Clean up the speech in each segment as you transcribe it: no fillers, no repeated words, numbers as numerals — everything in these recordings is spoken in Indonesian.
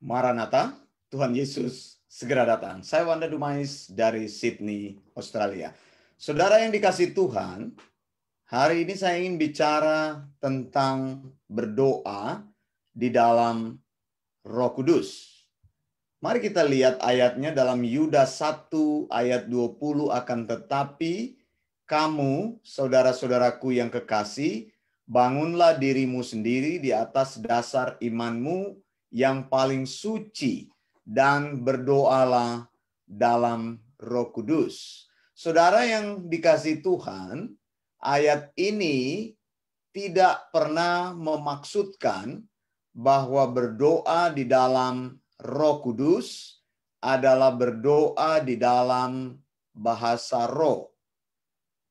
Maranatha, Tuhan Yesus segera datang. Saya Wanda Dumais dari Sydney, Australia. Saudara yang dikasihi Tuhan, hari ini saya ingin bicara tentang berdoa di dalam Roh Kudus. Mari kita lihat ayatnya dalam Yudas 1 ayat 20, akan tetapi kamu, saudara-saudaraku yang kekasih, bangunlah dirimu sendiri di atas dasar imanmu yang paling suci dan berdoalah dalam Roh Kudus. Saudara yang dikasihi Tuhan, ayat ini tidak pernah memaksudkan bahwa berdoa di dalam Roh Kudus adalah berdoa di dalam bahasa roh.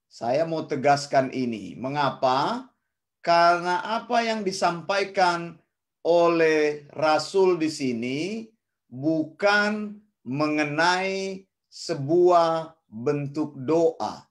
Saya mau tegaskan ini. Mengapa? Karena apa yang disampaikan oleh Rasul di sini bukan mengenai sebuah bentuk doa,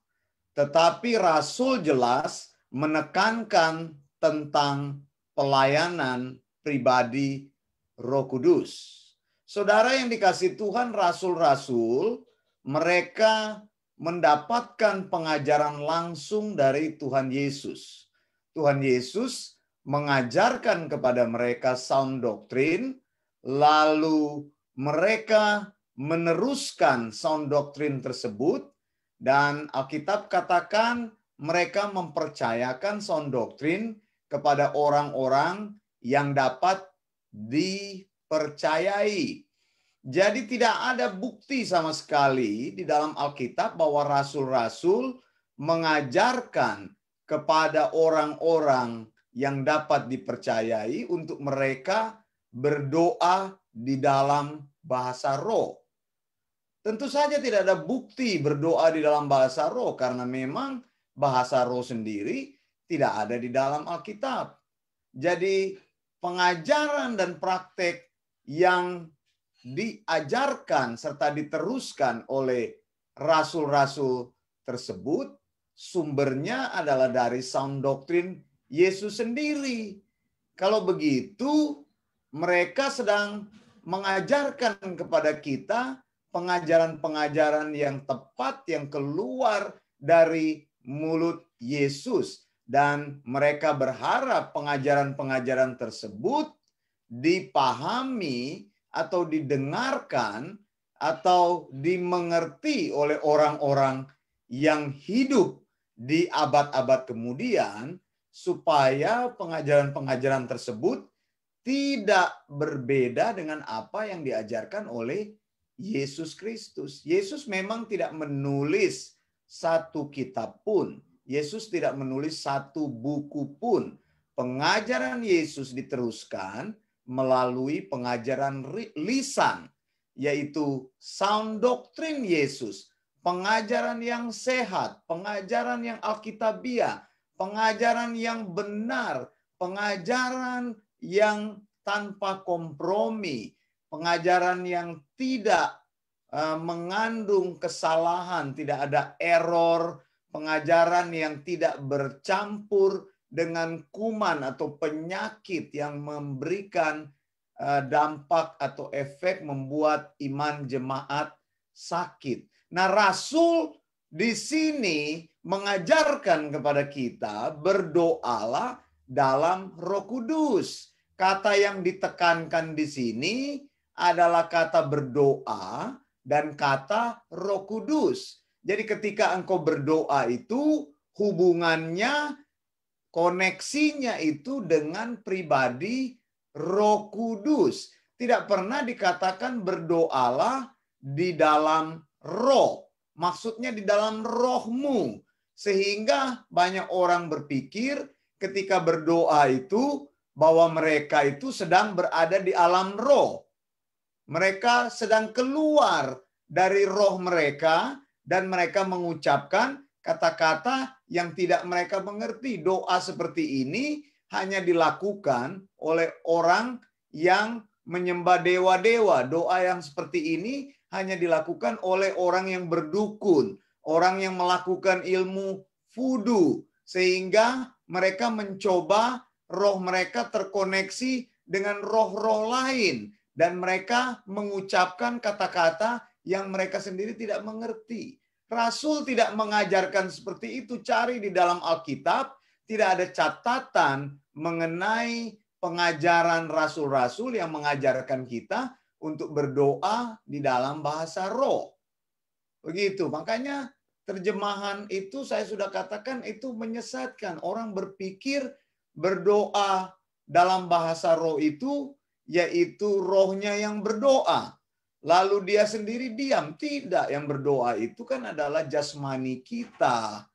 tetapi Rasul jelas menekankan tentang pelayanan pribadi Roh Kudus. Saudara yang dikasihi Tuhan, rasul-rasul mereka mendapatkan pengajaran langsung dari Tuhan Yesus. Tuhan Yesus mengajarkan kepada mereka sound doctrine, lalu mereka meneruskan sound doctrine tersebut, dan Alkitab katakan mereka mempercayakan sound doctrine kepada orang-orang yang dapat dipercayai. Jadi tidak ada bukti sama sekali di dalam Alkitab bahwa rasul-rasul mengajarkan kepada orang-orang yang dapat dipercayai untuk mereka berdoa di dalam bahasa roh. Tentu saja tidak ada bukti berdoa di dalam bahasa roh karena memang bahasa roh sendiri tidak ada di dalam Alkitab. Jadi pengajaran dan praktek yang diajarkan serta diteruskan oleh rasul-rasul tersebut sumbernya adalah dari sound doctrine Yesus sendiri. Kalau begitu, mereka sedang mengajarkan kepada kita pengajaran-pengajaran yang tepat yang keluar dari mulut Yesus. Dan mereka berharap pengajaran-pengajaran tersebut dipahami atau didengarkan atau dimengerti oleh orang-orang yang hidup di abad-abad kemudian, supaya pengajaran-pengajaran tersebut tidak berbeda dengan apa yang diajarkan oleh Yesus Kristus. Yesus memang tidak menulis satu kitab pun. Yesus tidak menulis satu buku pun. Pengajaran Yesus diteruskan melalui pengajaran lisan, yaitu sound doctrine Yesus. Pengajaran yang sehat, pengajaran yang alkitabiah, pengajaran yang benar, pengajaran yang tanpa kompromi, pengajaran yang tidak mengandung kesalahan, tidak ada error, pengajaran yang tidak bercampur dengan kuman atau penyakit yang memberikan dampak atau efek membuat iman jemaat sakit. Nah, Rasul di sini mengajarkan kepada kita berdoalah dalam Roh Kudus. Kata yang ditekankan di sini adalah kata berdoa dan kata Roh Kudus. Jadi ketika engkau berdoa itu hubungannya, koneksinya itu dengan pribadi Roh Kudus. Tidak pernah dikatakan berdoalah di dalam roh. Maksudnya di dalam rohmu. Sehingga banyak orang berpikir ketika berdoa itu bahwa mereka itu sedang berada di alam roh. Mereka sedang keluar dari roh mereka dan mereka mengucapkan kata-kata yang tidak mereka mengerti. Doa seperti ini hanya dilakukan oleh orang yang menyembah dewa-dewa. Doa yang seperti ini hanya dilakukan oleh orang yang berdukun, orang yang melakukan ilmu vudu, sehingga mereka mencoba roh mereka terkoneksi dengan roh-roh lain. dan mereka mengucapkan kata-kata yang mereka sendiri tidak mengerti. Rasul tidak mengajarkan seperti itu. Cari di dalam Alkitab, tidak ada catatan mengenai pengajaran rasul-rasul yang mengajarkan kita untuk berdoa di dalam bahasa roh. Begitu, makanya terjemahan itu saya sudah katakan itu menyesatkan. Orang berpikir berdoa dalam bahasa roh itu yaitu rohnya yang berdoa. Lalu dia sendiri diam. Tidak, yang berdoa itu kan adalah jasmani kita.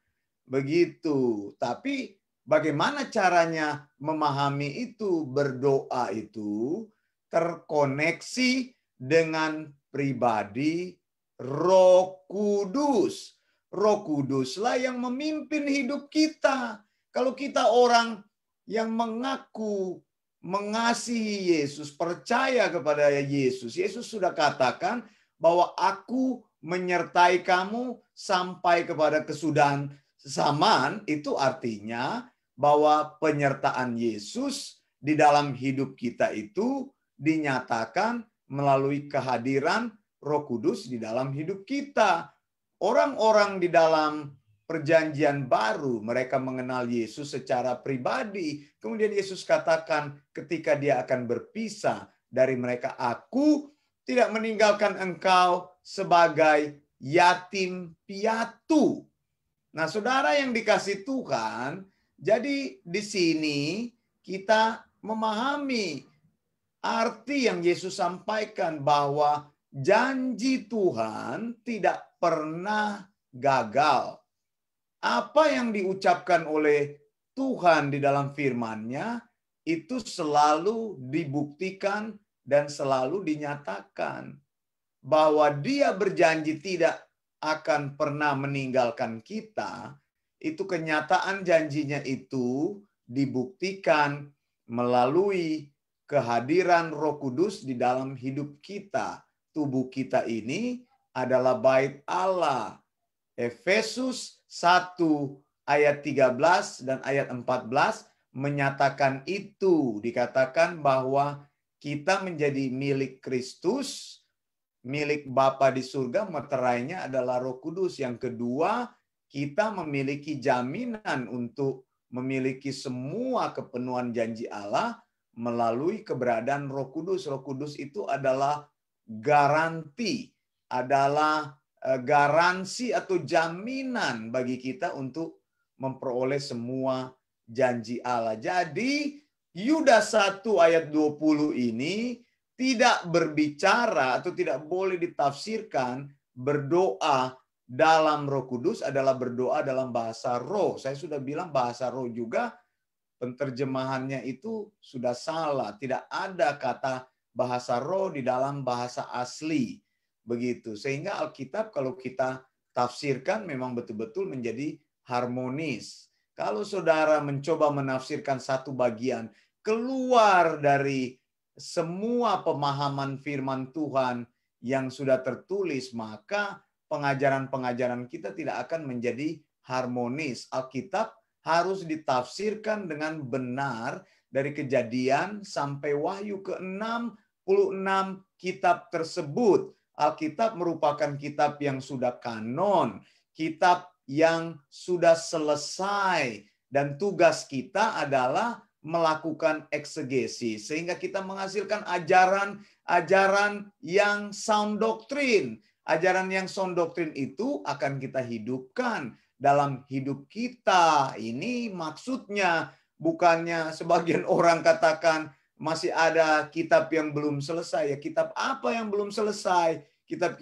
Begitu. Tapi bagaimana caranya memahami itu? Berdoa itu terkoneksi dengan pribadi Roh Kudus. Roh Kuduslah yang memimpin hidup kita. Kalau kita orang yang mengaku mengasihi Yesus, percaya kepada Yesus, Yesus sudah katakan bahwa aku menyertai kamu sampai kepada kesudahan zaman. Itu artinya bahwa penyertaan Yesus di dalam hidup kita itu dinyatakan melalui kehadiran Roh Kudus di dalam hidup kita. Orang-orang di dalam Perjanjian Baru, mereka mengenal Yesus secara pribadi. Kemudian Yesus katakan ketika dia akan berpisah dari mereka, aku tidak meninggalkan engkau sebagai yatim piatu. Nah, saudara yang dikasih Tuhan, jadi di sini kita memahami arti yang Yesus sampaikan bahwa janji Tuhan tidak pernah gagal. Apa yang diucapkan oleh Tuhan di dalam firman-Nya itu selalu dibuktikan dan selalu dinyatakan bahwa Dia berjanji tidak akan pernah meninggalkan kita. Itu kenyataan janjinya itu dibuktikan melalui kehadiran Roh Kudus di dalam hidup kita. Tubuh kita ini adalah bait Allah. Efesus 1 ayat 13 dan ayat 14 menyatakan itu. Dikatakan bahwa kita menjadi milik Kristus, milik Bapa di surga, meterainya adalah Roh Kudus. Yang kedua, kita memiliki jaminan untuk memiliki semua kepenuhan janji Allah melalui keberadaan Roh Kudus. Roh Kudus itu adalah garansi, adalah garansi atau jaminan bagi kita untuk memperoleh semua janji Allah. Jadi Yudas 1 ayat 20 ini tidak berbicara atau tidak boleh ditafsirkan berdoa dalam Roh Kudus adalah berdoa dalam bahasa roh. Saya sudah bilang bahasa roh juga penterjemahannya itu sudah salah. Tidak ada kata bahasa roh di dalam bahasa asli. Begitu. Sehingga Alkitab kalau kita tafsirkan memang betul-betul menjadi harmonis. Kalau saudara mencoba menafsirkan satu bagian keluar dari semua pemahaman firman Tuhan yang sudah tertulis, maka pengajaran-pengajaran kita tidak akan menjadi harmonis. Alkitab harus ditafsirkan dengan benar dari Kejadian sampai Wahyu ke-66 kitab tersebut. Alkitab merupakan kitab yang sudah kanon, kitab yang sudah selesai, dan tugas kita adalah melakukan eksegesis sehingga kita menghasilkan ajaran yang sound doctrine. Ajaran yang sound doctrine itu akan kita hidupkan dalam hidup kita. Ini maksudnya, bukannya sebagian orang katakan masih ada kitab yang belum selesai. Ya, kitab apa yang belum selesai? Kitab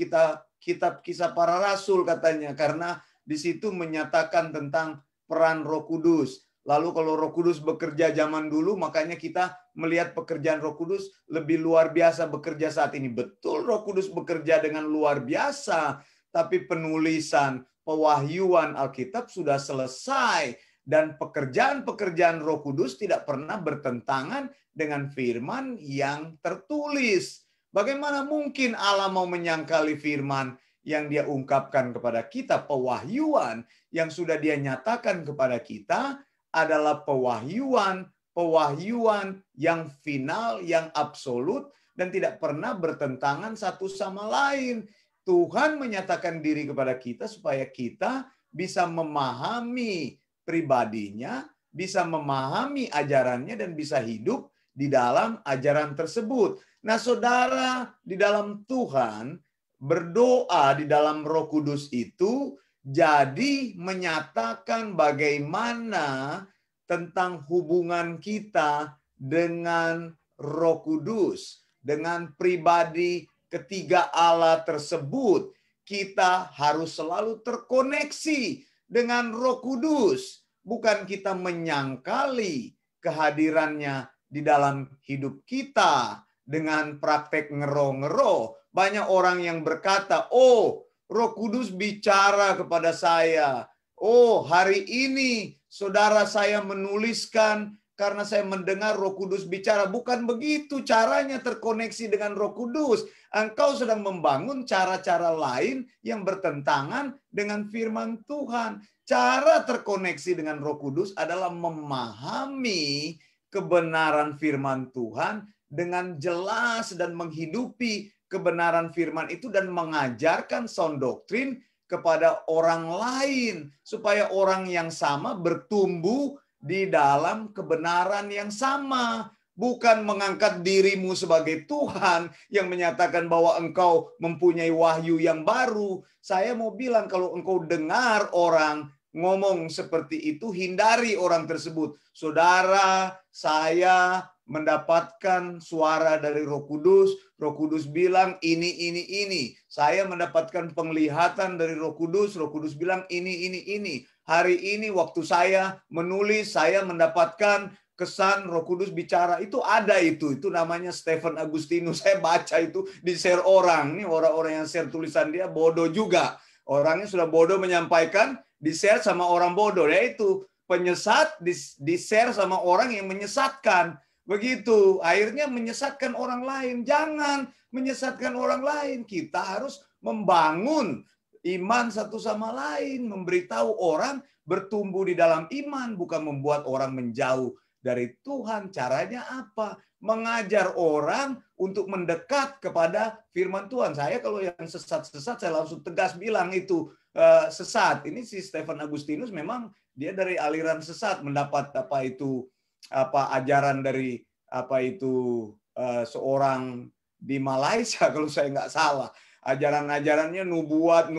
Kisah Para Rasul katanya, karena di situ menyatakan tentang peran Roh Kudus. Lalu kalau Roh Kudus bekerja zaman dulu, makanya kita melihat pekerjaan Roh Kudus lebih luar biasa bekerja saat ini. Betul, Roh Kudus bekerja dengan luar biasa, tapi penulisan, pewahyuan Alkitab sudah selesai. Dan pekerjaan-pekerjaan Roh Kudus tidak pernah bertentangan dengan firman yang tertulis. Bagaimana mungkin Allah mau menyangkali firman yang Dia ungkapkan kepada kita? Pewahyuan yang sudah Dia nyatakan kepada kita adalah pewahyuan yang final, yang absolut, dan tidak pernah bertentangan satu sama lain. Tuhan menyatakan diri kepada kita supaya kita bisa memahami pribadinya, bisa memahami ajarannya, dan bisa hidup di dalam ajaran tersebut. Nah, saudara, di dalam Tuhan, berdoa di dalam Roh Kudus itu jadi menyatakan bagaimana tentang hubungan kita dengan Roh Kudus, dengan pribadi ketiga Allah tersebut. Kita harus selalu terkoneksi dengan Roh Kudus, bukan kita menyangkali kehadirannya di dalam hidup kita dengan praktek ngero-ngero. Banyak orang yang berkata, "Oh, Roh Kudus bicara kepada saya. Oh, hari ini saudara saya menuliskan karena saya mendengar Roh Kudus bicara." Bukan begitu caranya terkoneksi dengan Roh Kudus. Engkau sedang membangun cara-cara lain yang bertentangan dengan firman Tuhan. Cara terkoneksi dengan Roh Kudus adalah memahami kebenaran firman Tuhan dengan jelas dan menghidupi kebenaran firman itu dan mengajarkan sound doktrin kepada orang lain supaya orang yang sama bertumbuh di dalam kebenaran yang sama, bukan mengangkat dirimu sebagai Tuhan yang menyatakan bahwa engkau mempunyai wahyu yang baru. Saya mau bilang, kalau engkau dengar orang ngomong seperti itu, hindari orang tersebut. Saudara, saya mendapatkan suara dari Roh Kudus. Roh Kudus bilang ini. Saya mendapatkan penglihatan dari Roh Kudus. Roh Kudus bilang ini. Hari ini waktu saya menulis, saya mendapatkan kesan Roh Kudus bicara. Itu ada itu namanya Stephen Agustinus. Saya baca itu, di-share orang. Ini orang-orang yang share tulisan dia bodoh juga. Orangnya sudah bodoh menyampaikan, di-share sama orang bodoh. Yaitu penyesat di-share sama orang yang menyesatkan. Begitu, akhirnya menyesatkan orang lain. Jangan menyesatkan orang lain. Kita harus membangun iman satu sama lain, memberitahu orang bertumbuh di dalam iman, bukan membuat orang menjauh dari Tuhan. Caranya apa? Mengajar orang untuk mendekat kepada firman Tuhan. Saya kalau yang sesat-sesat, saya langsung tegas bilang itu sesat. Ini si Stephen Agustinus memang dia dari aliran sesat, mendapat ajaran dari seorang di Malaysia kalau saya nggak salah. Ajaran-ajarannya nubuat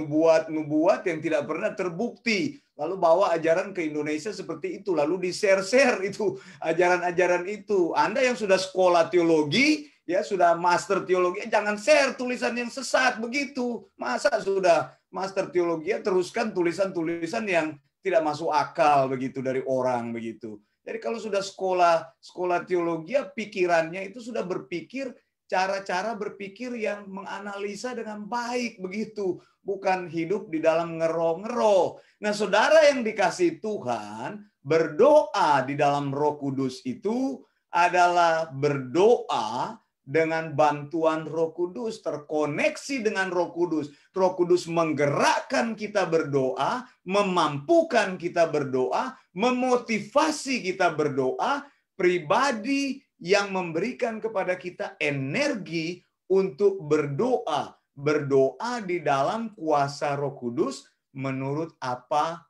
yang tidak pernah terbukti. Lalu bawa ajaran ke Indonesia seperti itu. Lalu di-share itu ajaran-ajaran itu. Anda yang sudah sekolah teologi, ya sudah master teologi, jangan share tulisan yang sesat begitu. Masa sudah master teologi, teruskan tulisan-tulisan yang tidak masuk akal begitu dari orang begitu. Jadi kalau sudah sekolah teologi, pikirannya itu sudah berpikir cara-cara berpikir yang menganalisa dengan baik begitu, bukan hidup di dalam ngero-ngero. Nah, saudara yang dikasihi Tuhan, berdoa di dalam Roh Kudus itu adalah berdoa dengan bantuan Roh Kudus, terkoneksi dengan Roh Kudus. Roh Kudus menggerakkan kita berdoa, memampukan kita berdoa, memotivasi kita berdoa, pribadi yang memberikan kepada kita energi untuk berdoa. Berdoa di dalam kuasa Roh Kudus menurut apa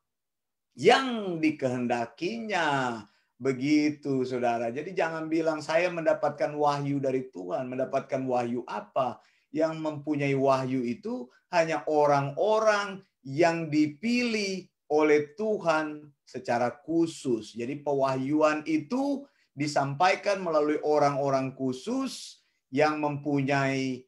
yang dikehendakinya. Begitu, saudara. Jadi jangan bilang saya mendapatkan wahyu dari Tuhan. Mendapatkan wahyu apa? Yang mempunyai wahyu itu hanya orang-orang yang dipilih oleh Tuhan secara khusus. Jadi pewahyuan itu disampaikan melalui orang-orang khusus yang mempunyai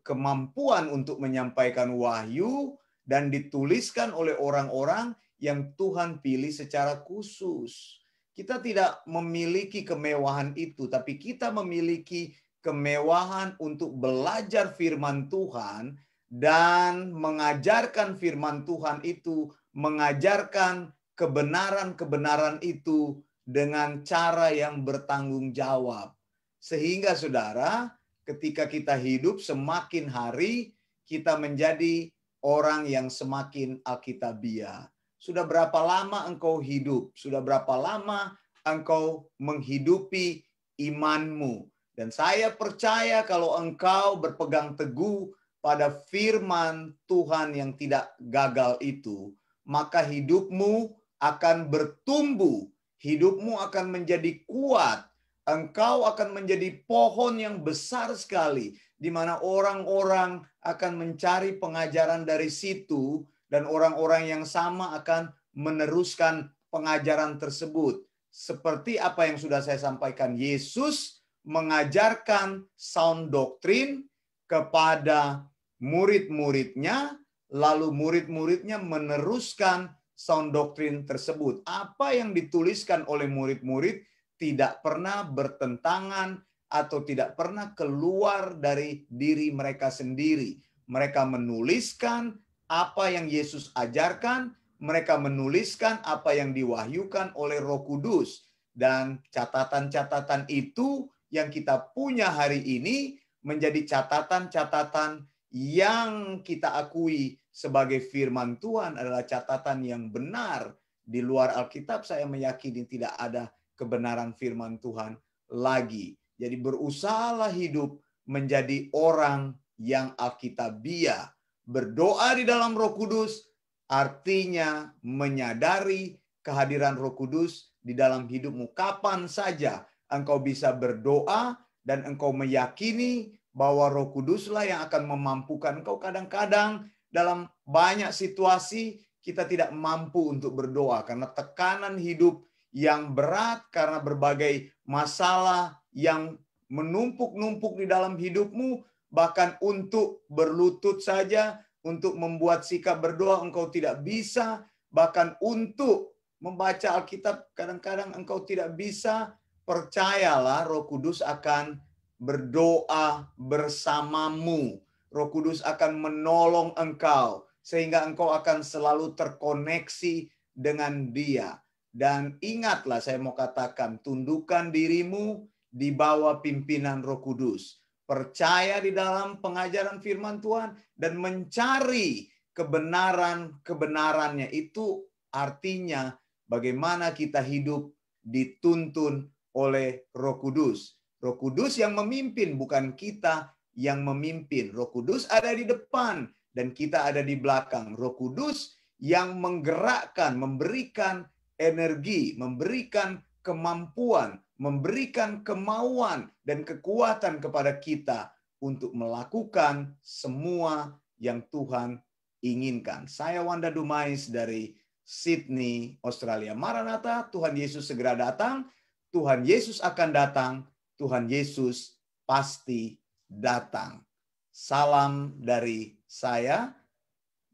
kemampuan untuk menyampaikan wahyu dan dituliskan oleh orang-orang yang Tuhan pilih secara khusus. Kita tidak memiliki kemewahan itu, tapi kita memiliki kemewahan untuk belajar firman Tuhan dan mengajarkan firman Tuhan itu, mengajarkan kebenaran-kebenaran itu dengan cara yang bertanggung jawab. Sehingga saudara, ketika kita hidup semakin hari, kita menjadi orang yang semakin alkitabiah. Sudah berapa lama engkau hidup? Sudah berapa lama engkau menghidupi imanmu? Dan saya percaya kalau engkau berpegang teguh pada firman Tuhan yang tidak gagal itu, maka hidupmu akan bertumbuh, hidupmu akan menjadi kuat, engkau akan menjadi pohon yang besar sekali, di mana orang-orang akan mencari pengajaran dari situ, dan orang-orang yang sama akan meneruskan pengajaran tersebut. Seperti apa yang sudah saya sampaikan, Yesus mengajarkan sound doktrin kepada murid-muridnya, lalu murid-muridnya meneruskan sound doktrin tersebut. Apa yang dituliskan oleh murid-murid tidak pernah bertentangan atau tidak pernah keluar dari diri mereka sendiri. Mereka menuliskan apa yang Yesus ajarkan, mereka menuliskan apa yang diwahyukan oleh Roh Kudus. Dan catatan-catatan itu yang kita punya hari ini menjadi catatan-catatan yang kita akui sebagai firman Tuhan adalah catatan yang benar. Di luar Alkitab saya meyakini tidak ada kebenaran firman Tuhan lagi. Jadi berusahalah hidup menjadi orang yang Alkitabiah. Berdoa di dalam Roh Kudus artinya menyadari kehadiran Roh Kudus di dalam hidupmu. Kapan saja engkau bisa berdoa dan engkau meyakini bahwa Roh Kuduslah yang akan memampukan engkau. Kadang-kadang dalam banyak situasi kita tidak mampu untuk berdoa karena tekanan hidup yang berat, karena berbagai masalah yang menumpuk-numpuk di dalam hidupmu. Bahkan untuk berlutut saja, untuk membuat sikap berdoa engkau tidak bisa. Bahkan untuk membaca Alkitab kadang-kadang engkau tidak bisa. Percayalah Roh Kudus akan berdoa bersamamu. Roh Kudus akan menolong engkau sehingga engkau akan selalu terkoneksi dengan Dia. Dan ingatlah, saya mau katakan, tundukkan dirimu di bawah pimpinan Roh Kudus. Percaya di dalam pengajaran firman Tuhan dan mencari kebenaran-kebenarannya. Itu artinya bagaimana kita hidup dituntun oleh Roh Kudus. Roh Kudus yang memimpin, bukan kita yang memimpin. Roh Kudus ada di depan dan kita ada di belakang. Roh Kudus yang menggerakkan, memberikan energi, memberikan kemampuan, memberikan kemauan dan kekuatan kepada kita untuk melakukan semua yang Tuhan inginkan. Saya Wanda Dumais dari Sydney, Australia. Maranatha, Tuhan Yesus segera datang. Tuhan Yesus akan datang. Tuhan Yesus pasti datang. Salam dari saya.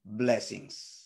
Blessings.